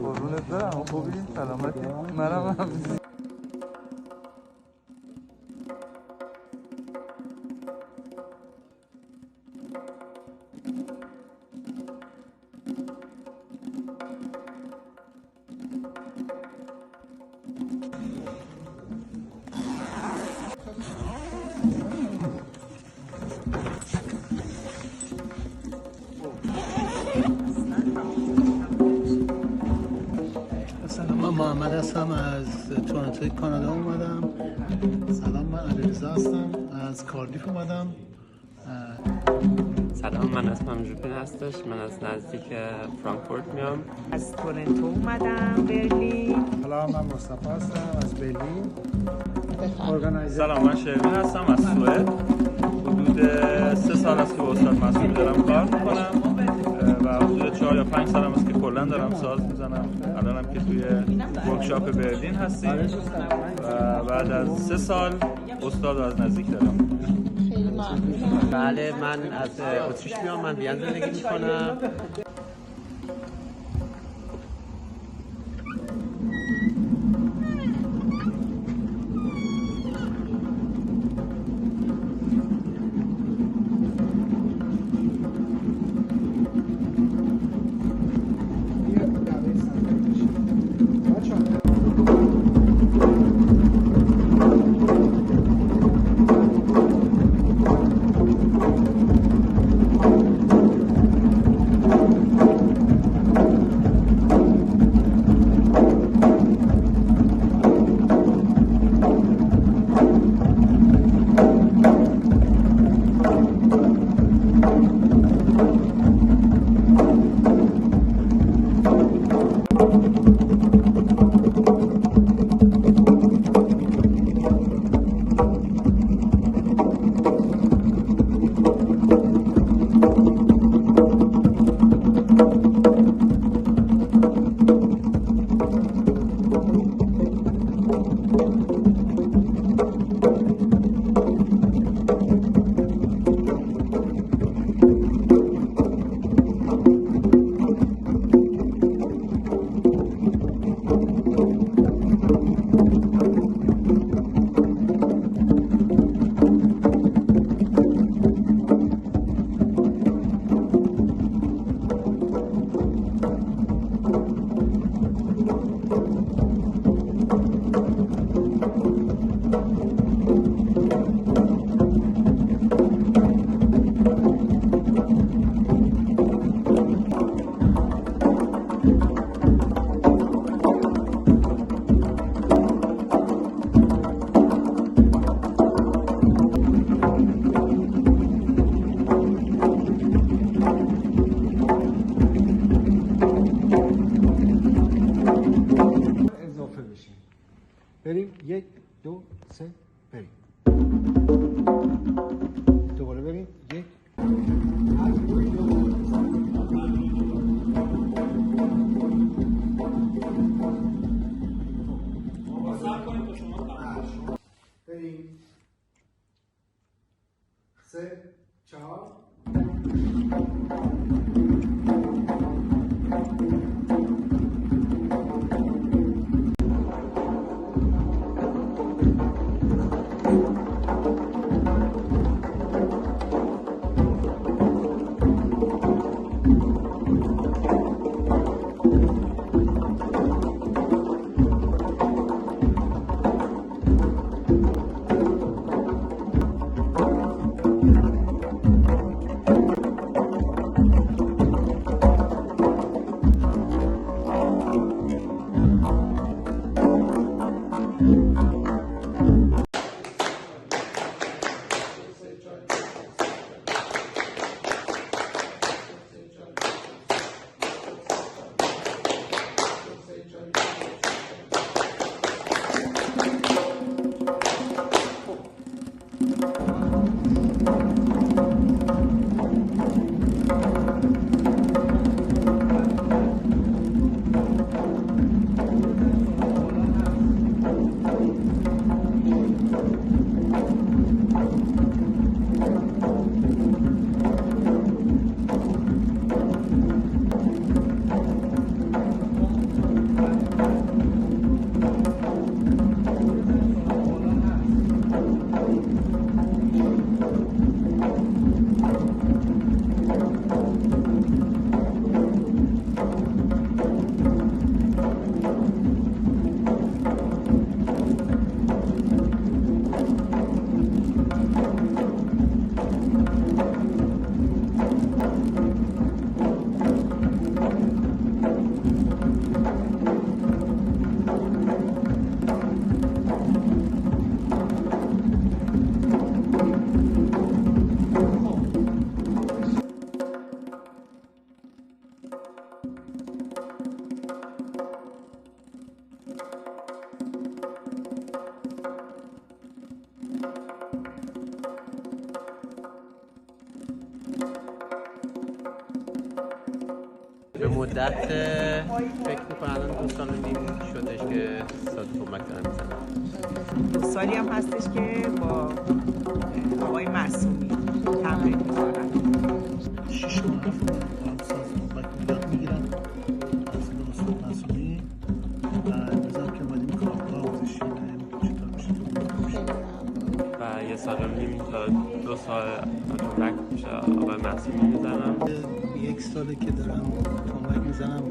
قربونت برم. خوبی؟ سلامتی؟ منم همین. من محمد هستم از تورنتو کانادا اومدم. سلام، من علیرضا هستم از کاردیف اومدم. سلام، من اسمم ژوپین هستش. من از نزدیک فرانکفورت میام. از تورنتو اومدم برلین. سلام، من مصطفی هستم از برلین. سلام، من شروین هستم از سوئد. حدود 3 سال است که با استاد معصومی دارم کار میکنم و حدود 4 یا 5 سال است که کلا دارم ساز میزنم. الانم که توی ورکشاپ برلین هستیم و بعد از 3 سال استاد رو از نزدیک دارم. بله، من از اتریش میام. من وین زندگی میکنم. بریم 1 2 3 بریم. دوباره بریم 1 بریم 3 4 3 به مدت فکر میکنم الان 2 سال و نیم شدش که ساز تنبک دارم میزنم. 2 سالی هم هستش که با آقای معصومی تمرین میکنم. 6 ماه 7 ماه دارم ساز تنبک یاد میگیرم از استاد معصومی و امروزم که اومدیم کارگاه آموزشی چطور میشه تنبک میشه و 1 سال و نیم تا 2 سال تنبک میشه آقای معصومی میزنم. 1 ساله که دارم تنبک میزنم.